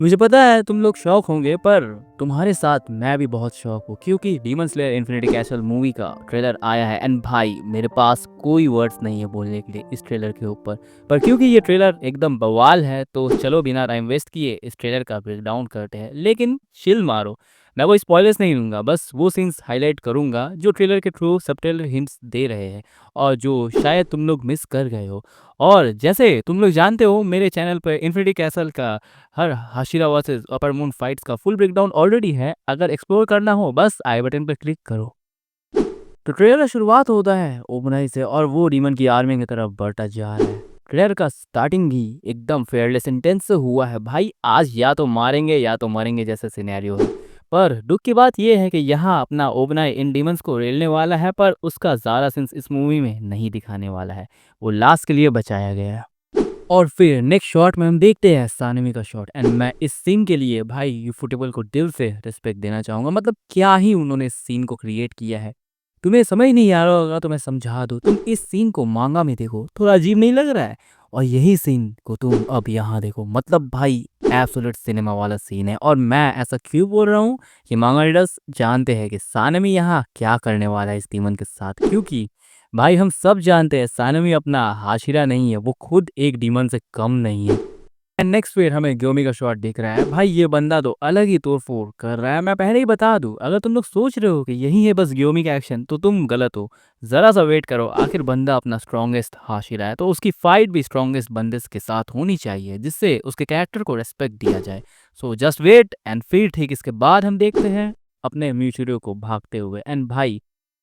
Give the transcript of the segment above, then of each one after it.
मुझे पता है तुम लोग शौक होंगे पर तुम्हारे साथ मैं भी बहुत शौक हूँ क्योंकि demon slayer infinity castle movie का ट्रेलर आया है एंड भाई मेरे पास कोई वर्ड्स नहीं है बोलने के लिए इस ट्रेलर के ऊपर। पर क्योंकि ये ट्रेलर एकदम बवाल है तो चलो बिना टाइम वेस्ट किए इस ट्रेलर का ब्रेकडाउन करते हैं। लेकिन चिल मारो, मैं वो स्पॉयलर्स नहीं दूंगा, बस वो सीन्स हाईलाइट करूंगा जो ट्रेलर के थ्रू सबटेलर हिंट्स दे रहे हैं और जो शायद तुम लोग मिस कर गए हो। और जैसे तुम लोग जानते हो मेरे चैनल पर इन्फिनिटी कैसल का हर hashira versus upper moon fights का फुल ब्रेकडाउन ऑलरेडी है, अगर एक्सप्लोर करना हो बस आई बटन पर क्लिक करो। तो ट्रेलर शुरुआत होता है ओबनाई से और वो डीमन की आर्मी की तरफ बढ़ता जा रहा है। ट्रेलर का स्टार्टिंग ही एकदम फेयरलेस इंटेंस से हुआ है भाई, आज या तो मारेंगे या तो मरेंगे जैसा सिनेरियो है। पर दुख की बात यह है कि यहाँ अपना ओबनाई इन डीमंस को रेलने वाला है पर उसका ज़्यादा सेंस इस मूवी में नहीं दिखाने वाला है, वो लास्ट के लिए बचाया गया है। और फिर नेक्स्ट शॉट में हम देखते हैं सानवी का शॉट एंड मैं इस सीन के लिए भाई यूफोटेबल को दिल से रिस्पेक्ट देना चाहूंगा। मतलब क्या ही उन्होंने इस सीन को क्रिएट किया है। तुम्हें समझ नहीं आ रहा होगा तो मैं समझा दूं, तुम इस सीन को मांगा में देखो, थोड़ा अजीब नहीं लग रहा है? और यही सीन को तुम अब यहाँ देखो, मतलब भाई एब्सोल्यूट सिनेमा वाला सीन है। और मैं ऐसा क्यों बोल रहा हूँ कि मांगा रीडर्स जानते हैं कि सानवी यहाँ क्या करने वाला है इस डीमन के साथ, क्योंकि भाई हम सब जानते हैं सानवी अपना हाशिरा नहीं है, वो खुद एक डीमन से कम नहीं है। एंड नेक्स्ट फिर हमें ग्योमी का शॉट दिख रहा है, भाई ये बंदा तो अलग ही तोड़फोड़ कर रहा है। मैं पहले ही बता दूं, अगर तुम लोग सोच रहे हो कि यही है बस ग्योमी का एक्शन तो तुम गलत हो। जरा सा वेट करो, आखिर बंदा अपना स्ट्रॉन्गेस्ट हाशिरा है तो उसकी फाइट भी स्ट्रॉन्गेस्ट बंदे के साथ होनी चाहिए जिससे उसके कैरेक्टर को रेस्पेक्ट दिया जाए। सो जस्ट वेट एंड फिर ठीक इसके बाद हम देखते हैं अपने म्यूचुरियो को भागते हुए। एंड भाई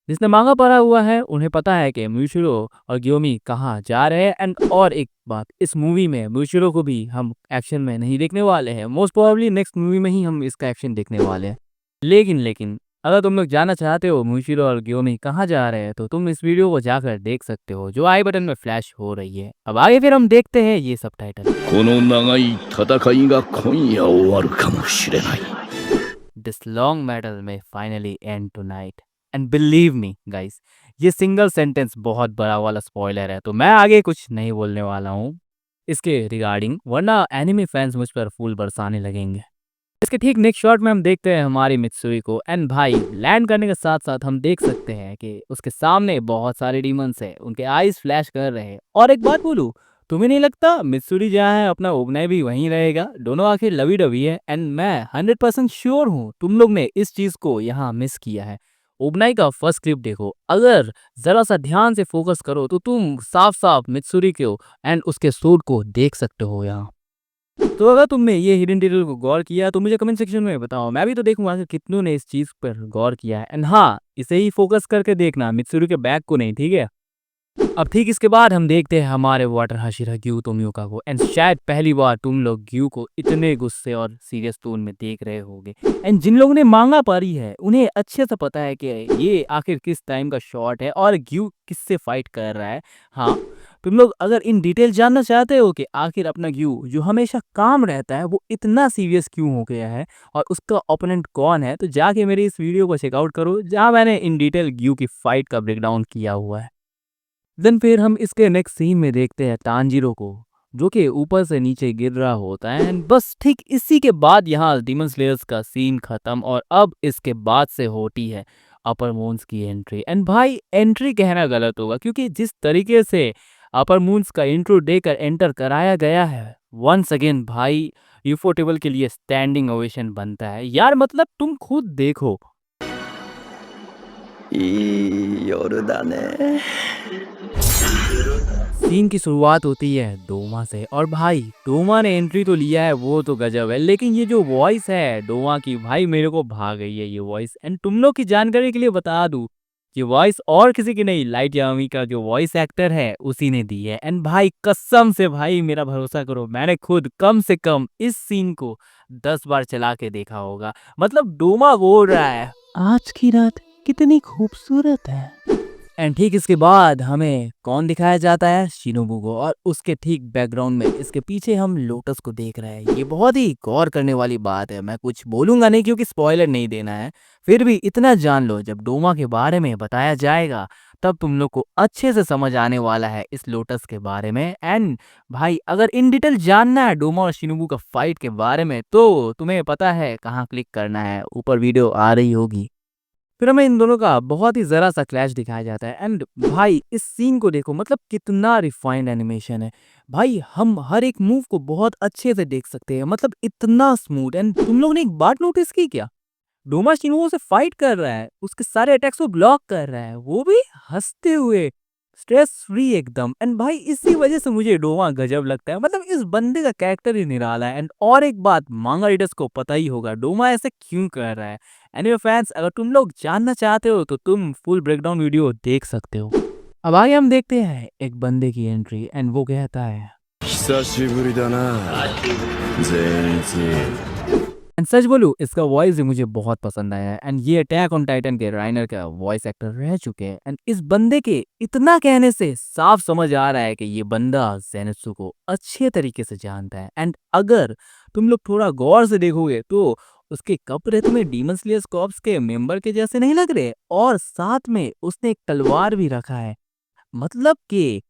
जिसने मांगा पड़ा हुआ है उन्हें पता है कि म्यूशिरो और ग्योमी कहाँ जा रहे हैं। एंड और एक बात, इस मूवी में म्यूशिरो को भी हम एक्शन में नहीं देखने वाले हैं, मोस्ट प्रोबेबली नेक्स्ट मूवी में ही हम इसका एक्शन देखने वाले हैं। लेकिन अगर तुम लोग जानना चाहते हो म्यूशिरो और ग्योमी कहाँ जा रहे हैं तो तुम इस वीडियो को जाकर देख सकते हो जो आई बटन में फ्लैश हो रही है। अब आगे फिर हम देखते हैं ये सब टाइटल। この長い戦いが今夜終わるかもしれない。 दिस लॉन्ग मेटल में finally and tonight. And believe me guys, ये सिंगल सेंटेंस बहुत बड़ा वाला स्पॉइलर है तो मैं आगे कुछ नहीं बोलने वाला हूँ इसके रिगार्डिंग, वरना एनिमे फैंस मुझ पर फूल बरसाने लगेंगे। इसके ठीक नेक्स्ट शॉट में हम देखते हैं हमारी मित्सुई को एंड भाई लैंड करने के साथ साथ हम देख सकते हैं कि उसके सामने बहुत सारे डीमंस हैं, उनके आईज फ्लैश कर रहे हैं। और एक बात बोलूं, तुम्हें नहीं लगता मित्सुरी जहाँ है अपना ओबनाई भी वहीं रहेगा? दोनों आखिर लवी डवी है एंड मैं 100% श्योर हूँ तुम लोग ने इस चीज को यहाँ मिस किया है। ओबनाई का फर्स्ट क्लिप देखो, अगर जरा सा ध्यान से फोकस करो तो तुम साफ साफ मित्सुरी को एंड उसके सूट को देख सकते हो यहाँ। तो अगर तुमने ये हिडन डिटेल को गौर किया तो मुझे कमेंट सेक्शन में बताओ, मैं भी तो देखूंगा कि कितनों ने इस चीज पर गौर किया है। एंड हाँ, इसे ही फोकस करके देखना, मित्सुरी के बैग को नहीं, ठीक है? अब ठीक इसके बाद हम देखते हैं हमारे वाटर हाशिरा ग्यू तोमियोका को एंड शायद पहली बार तुम लोग ग्यू को इतने गुस्से और सीरियस टोन में देख रहे होगे। एंड जिन लोगों ने मांगा पढ़ी है उन्हें अच्छे से पता है कि ये आखिर किस टाइम का शॉट है और ग्यू किससे फाइट कर रहा है। हाँ, तुम लोग अगर इन डिटेल जानना चाहते हो कि आखिर अपना ग्यू जो हमेशा काम रहता है वो इतना सीरियस क्यों हो गया है और उसका ओपोनेंट कौन है, तो जाके मेरी इस वीडियो को चेकआउट करो जहाँ मैंने इन डिटेल ग्यू की फाइट का ब्रेकडाउन किया हुआ है। देन फिर हम इसके नेक्स्ट सीन में देखते हैं तांजीरो को जो कि ऊपर से नीचे गिर रहा होता है एंड बस ठीक इसी के बाद यहाँ डीमन स्लेयर्स का सीन खत्म और अब इसके बाद से होती है अपर मून्स की एंट्री। एंड भाई एंट्री कहना गलत होगा क्योंकि जिस तरीके से अपर मून्स का इंट्रो देकर एंटर कराया गया है, वंस अगेन भाई यूफोटेबल के लिए स्टैंडिंग ओवेशन बनता है यार। मतलब तुम खुद देखो, いい夜だね。 सीन की शुरुआत होती है डोमा से और भाई डोमा ने एंट्री तो लिया है वो तो गजब है, लेकिन ये जो वॉइस है डोमा की भाई मेरे को भा गई है ये वॉइस। एंड तुम लोग की जानकारी के लिए बता दूं, ये वॉइस और किसी की नहीं, लाइट यामी का जो वॉइस एक्टर है उसी ने दी है। एंड भाई कसम से भाई मेरा भरोसा करो, मैंने खुद कम से कम इस सीन को 10 बार चला के देखा होगा। मतलब डोमा बोल रहा है आज की रात कितनी खूबसूरत है। एंड ठीक इसके बाद हमें कौन दिखाया जाता है? शिनोबू को, और उसके ठीक बैकग्राउंड में इसके पीछे हम लोटस को देख रहे हैं। ये बहुत ही गौर करने वाली बात है, मैं कुछ बोलूंगा नहीं क्योंकि स्पॉइलर नहीं देना है, फिर भी इतना जान लो जब डोमा के बारे में बताया जाएगा तब तुम लोग को अच्छे से समझ आने वाला है इस लोटस के बारे में। एंड भाई अगर इन डिटेल जानना है डोमा और शिनोबू का फाइट के बारे में तो तुम्हें पता है कहाँ क्लिक करना है, ऊपर वीडियो आ रही होगी। फिर हमें इन दोनों का बहुत ही ज़रा सा क्लैश दिखाया जाता है। एंड भाई इस सीन को देखो, मतलब कितना रिफाइंड एनिमेशन है भाई। हम हर एक मूव को बहुत अच्छे से देख सकते हैं, मतलब इतना स्मूथ। एंड तुम लोग ने एक बात नोटिस की क्या, डोमा शिनोबू से फाइट कर रहा है, उसके सारे अटैक्स को ब्लॉक कर रहा है, वो भी हंसते हुए, स्ट्रेस फ्री एकदम। एंड भाई इसी वजह से मुझे डोमा गजब लगता है, मतलब इस बंदे का कैरेक्टर ही निराला है। एंड और एक बात मांगा रीडर्स को पता ही होगा डोमा ऐसे क्यों कर रहा है। एनीवे फैंस, अगर तुम लोग जानना चाहते हो तो तुम फुल ब्रेकडाउन वीडियो देख सकते हो। अब आगे हम देखते हैं एक बंदे की एंट्री। एंड वो कहता है 久しぶりだな全一 एंड सच बोलूं इसका वॉइस भी मुझे बहुत पसंद आया है। एंड ये अटैक ऑन टाइटन के राइनर का वॉइस एक्टर रह चुके हैं। एंड इस बंदे के इतना कहने से साफ समझ आ रहा है कि ये बंदा ज़ेनित्सु को अच्छे तरीके से जानता है। एंड अगर तुम लोग थोड़ा गौर से देखोगे तो उसके कपड़े तुम्हें डीमन स्लेयर्स कॉर्प्स के मेंबर के जैसे नहीं लग रहे, और साथ में उसने एक तलवार भी रखा है। मतलब कि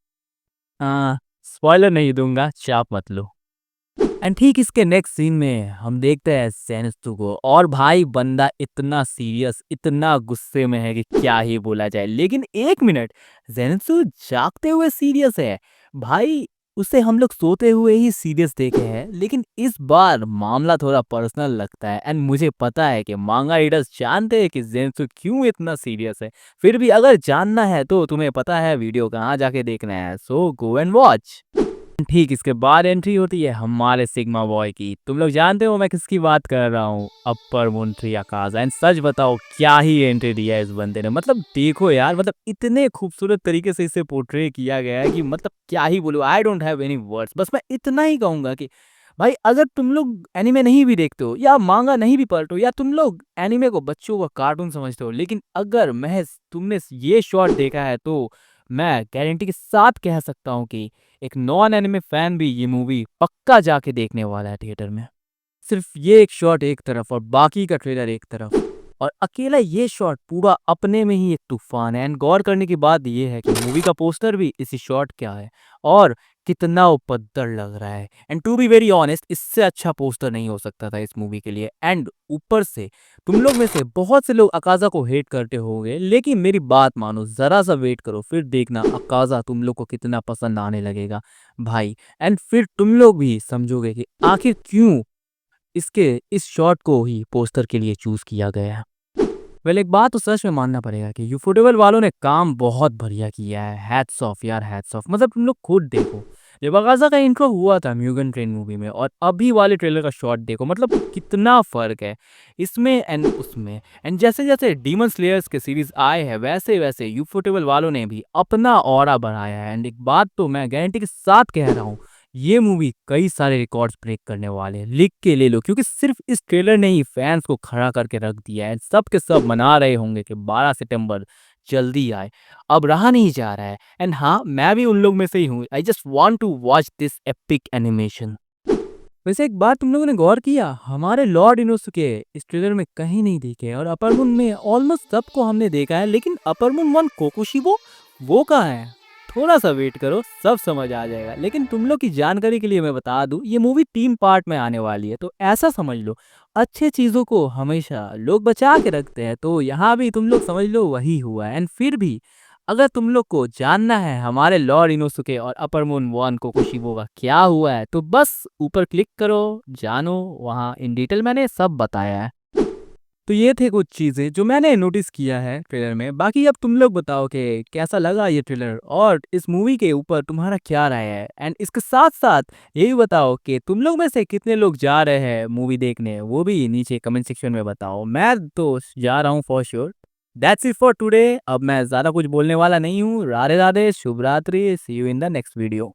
स्पॉइलर नहीं दूंगा, चाप मत लो। एंड ठीक इसके नेक्स्ट सीन में हम देखते हैं ज़ेनित्सु को, और भाई बंदा इतना सीरियस, इतना गुस्से में है कि क्या ही बोला जाए। लेकिन एक मिनट, ज़ेनित्सु जागते हुए सीरियस है भाई। उसे हम लोग सोते हुए ही सीरियस देखे हैं, लेकिन इस बार मामला थोड़ा पर्सनल लगता है। एंड मुझे पता है कि मांगा रीडर्स जानते हैं कि ज़ेनित्सु क्यों इतना सीरियस है। फिर भी अगर जानना है तो तुम्हें पता है वीडियो कहाँ जाके देखना है, सो गो एंड वॉच। ठीक इसके बाद एंट्री होती है हमारे सिग्मा बॉय की। तुम लोग जानते हो मैं किसकी बात कर रहा हूँ, अपर मुंट्री आकाजा। एंड सच बताओ क्या ही एंट्री दिया है इस बंदे ने, मतलब देखो यार, मतलब इतने खूबसूरत तरीके से इसे पोर्ट्रे किया गया है कि मतलब क्या ही बोलूँ, I don't have any words. बस मैं इतना ही कहूंगा कि भाई अगर तुम लोग एनिमे नहीं भी देखते हो या मांगा नहीं भी पढ़ते हो, या तुम लोग एनिमे को बच्चों का कार्टून समझते हो, लेकिन अगर महज तुमने ये शॉट देखा है तो मैं गारंटी के साथ कह सकता हूँ कि एक नॉन एनिमे फैन भी ये मूवी पक्का जाके देखने वाला है थिएटर में। सिर्फ ये एक शॉट एक तरफ और बाकी का ट्रेलर एक तरफ, और अकेला ये शॉट पूरा अपने में ही एक तूफान है। एंड गौर करने की बात ये है कि मूवी का पोस्टर भी इसी शॉट क्या है और कितना उपद्दर लग रहा है। And to be very honest, इससे अच्छा पोस्टर नहीं हो सकता था इस मूवी के लिए। एंड ऊपर से तुम लोग में से बहुत से लोग अकाजा को हेट करते होंगे, लेकिन मेरी बात मानो, जरा सा वेट करो, फिर देखना अकाजा तुम लोग को कितना पसंद आने लगेगा भाई। एंड फिर तुम लोग भी समझोगे कि आखिर क्यों इसके इस शॉट को ही पोस्टर के लिए चूज किया गया है। वेल एक बात तो सच में मानना पड़ेगा कि यूफोटेबल वालों ने काम बहुत बढ़िया किया है। हैट्स ऑफ यार, हैट्स ऑफ। मतलब तुम लोग खुद देखो, जब अगाजा का इंट्रो हुआ था म्यूगन ट्रेन मूवी में और अभी वाले ट्रेलर का शॉट देखो, मतलब कितना फर्क है इसमें एंड उसमें। एंड जैसे जैसे डीमन स्लेयर्स के सीरीज आए हैं वैसे वैसे यूफोटेबल वालों ने भी अपना ऑरा बढ़ाया है। एंड एक बात तो मैं गारंटी के साथ कह रहा हूँ, ये मूवी कई सारे रिकॉर्ड्स ब्रेक करने वाले हैं, लिख के ले लो, क्योंकि सिर्फ इस ट्रेलर ने ही फैंस को खड़ा करके रख दिया है। सब के सब मना रहे होंगे कि 12 सितंबर जल्दी आए, अब रहा नहीं जा रहा है। एंड हाँ, मैं भी उन लोग में से ही हूँ। I just want to watch this epic animation. वैसे एक बात तुम लोगों ने गौर किया, हमारे लॉर्ड इनोसुके इस ट्रेलर में कहीं नहीं दिखे, और अपर मून में ऑलमोस्ट सबको हमने देखा है, लेकिन अपर मून 1 कोकोशिबो वो कहाँ है? थोड़ा सा वेट करो, सब समझ आ जाएगा। लेकिन तुम लोग की जानकारी के लिए मैं बता दूं, ये मूवी 3 पार्ट में आने वाली है, तो ऐसा समझ लो अच्छे चीजों को हमेशा लोग बचा के रखते हैं, तो यहाँ भी तुम लोग समझ लो वही हुआ है। एंड फिर भी अगर तुम लोग को जानना है हमारे लॉर्ड इनोसुके और अपर मून 1 कोकोशिबो का क्या हुआ है, तो बस ऊपर क्लिक करो, जानो, वहाँ इन डिटेल मैंने सब बताया है। तो ये थे कुछ चीज़ें जो मैंने नोटिस किया है ट्रेलर में। बाकी अब तुम लोग बताओ कि कैसा लगा ये ट्रेलर और इस मूवी के ऊपर तुम्हारा क्या राय है। एंड इसके साथ साथ ये भी बताओ कि तुम लोग में से कितने लोग जा रहे हैं मूवी देखने, वो भी नीचे कमेंट सेक्शन में बताओ। मैं तो जा रहा हूँ for sure. That's it for today. अब मैं ज़्यादा कुछ बोलने वाला नहीं हूँ। राधे राधे, शुभ रात्रि, see you in the next video.